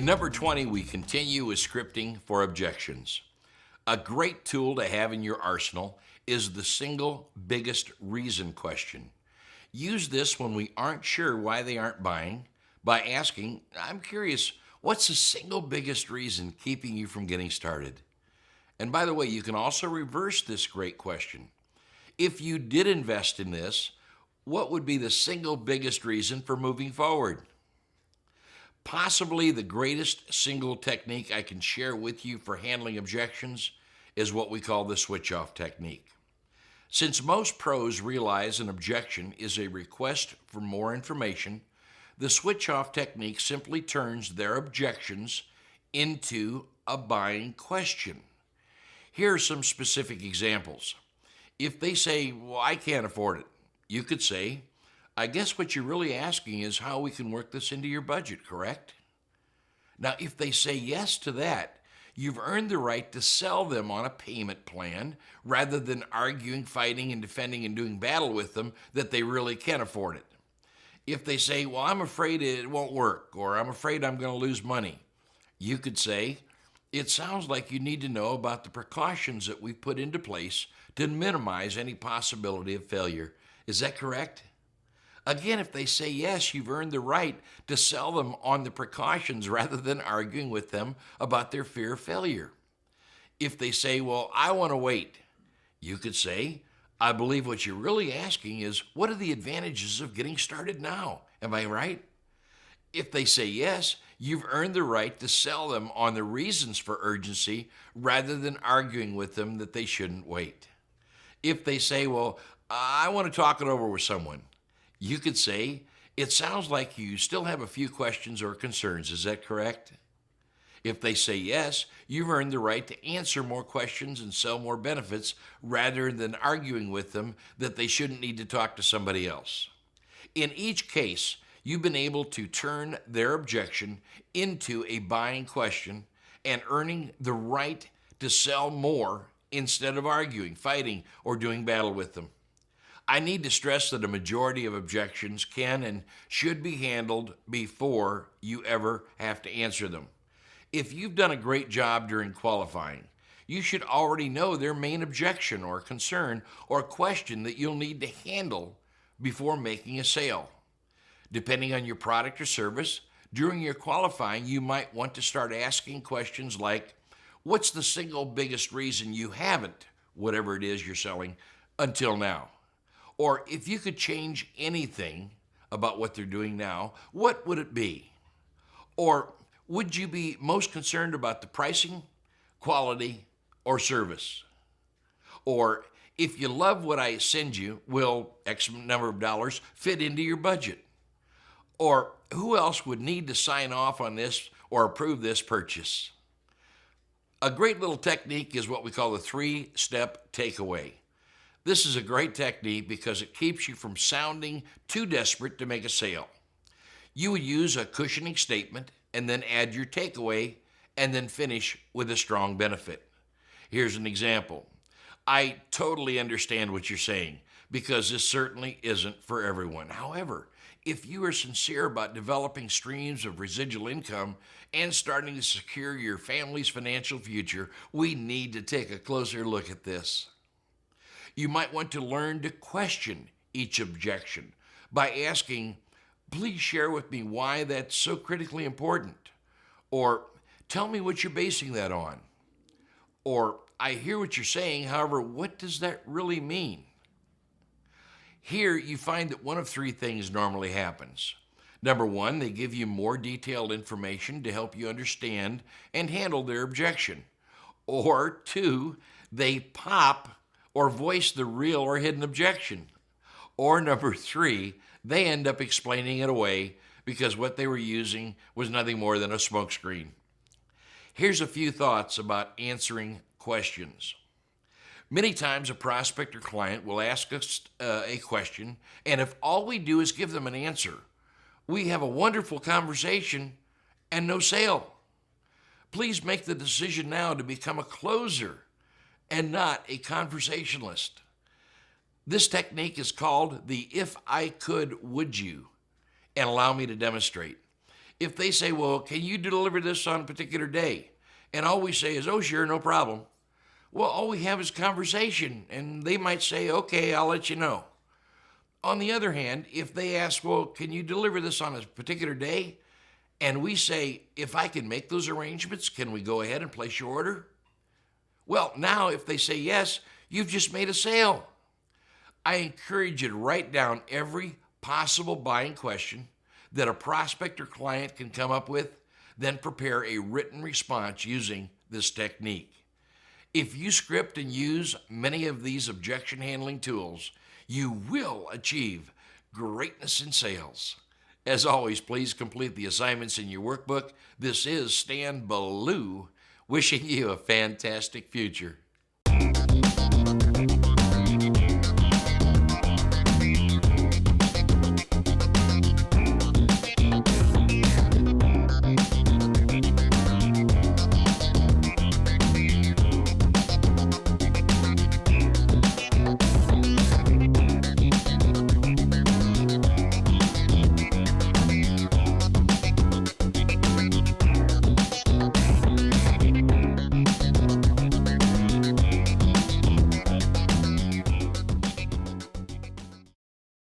In number 20, we continue with scripting for objections. A great tool to have in your arsenal is the single biggest reason question. Use this when we aren't sure why they aren't buying by asking, I'm curious, what's the single biggest reason keeping you from getting started? And by the way, you can also reverse this great question. If you did invest in this, what would be the single biggest reason for moving forward? Possibly the greatest single technique I can share with you for handling objections is what we call the switch-off technique. Since most pros realize an objection is a request for more information, the switch-off technique simply turns their objections into a buying question. Here are some specific examples. If they say, well, I can't afford it, you could say, I guess what you're really asking is how we can work this into your budget, correct? Now, if they say yes to that, you've earned the right to sell them on a payment plan rather than arguing, fighting, and defending and doing battle with them that they really can afford it. If they say, well, I'm afraid it won't work, or I'm afraid I'm going to lose money, you could say, it sounds like you need to know about the precautions that we've put into place to minimize any possibility of failure. Is that correct? Again, if they say yes, you've earned the right to sell them on the precautions rather than arguing with them about their fear of failure. If they say, well, I want to wait, you could say, I believe what you're really asking is, what are the advantages of getting started now? Am I right? If they say yes, you've earned the right to sell them on the reasons for urgency rather than arguing with them that they shouldn't wait. If they say, well, I want to talk it over with someone, you could say, it sounds like you still have a few questions or concerns. Is that correct? If they say yes, you've earned the right to answer more questions and sell more benefits rather than arguing with them that they shouldn't need to talk to somebody else. In each case, you've been able to turn their objection into a buying question and earning the right to sell more instead of arguing, fighting, or doing battle with them. I need to stress that a majority of objections can and should be handled before you ever have to answer them. If you've done a great job during qualifying, you should already know their main objection or concern or question that you'll need to handle before making a sale. Depending on your product or service, during your qualifying, you might want to start asking questions like, what's the single biggest reason you haven't, whatever it is you're selling, until now? Or if you could change anything about what they're doing now, what would it be? Or would you be most concerned about the pricing, quality, or service? Or if you love what I send you, will X number of dollars fit into your budget? Or who else would need to sign off on this or approve this purchase? A great little technique is what we call the 3-step takeaway. This is a great technique because it keeps you from sounding too desperate to make a sale. You would use a cushioning statement and then add your takeaway and then finish with a strong benefit. Here's an example. I totally understand what you're saying because this certainly isn't for everyone. However, if you are sincere about developing streams of residual income and starting to secure your family's financial future, we need to take a closer look at this. You might want to learn to question each objection by asking, please share with me why that's so critically important. Or tell me what you're basing that on. Or I hear what you're saying, however, what does that really mean? Here you find that one of three things normally happens. Number one, they give you more detailed information to help you understand and handle their objection. Or two, they pop or voice the real or hidden objection. Or number three, they end up explaining it away because what they were using was nothing more than a smokescreen. Here's a few thoughts about answering questions. Many times a prospect or client will ask us a question, and if all we do is give them an answer, we have a wonderful conversation and no sale. Please make the decision now to become a closer and not a conversationalist. This technique is called the if I could, would you, and allow me to demonstrate. If they say, well, can you deliver this on a particular day? And all we say is, oh, sure, no problem. Well, all we have is conversation, and they might say, okay, I'll let you know. On the other hand, if they ask, well, can you deliver this on a particular day? And we say, if I can make those arrangements, can we go ahead and place your order? Well, now if they say yes, you've just made a sale. I encourage you to write down every possible buying question that a prospect or client can come up with, then prepare a written response using this technique. If you script and use many of these objection handling tools, you will achieve greatness in sales. As always, please complete the assignments in your workbook. This is Stan Ballou wishing you a fantastic future.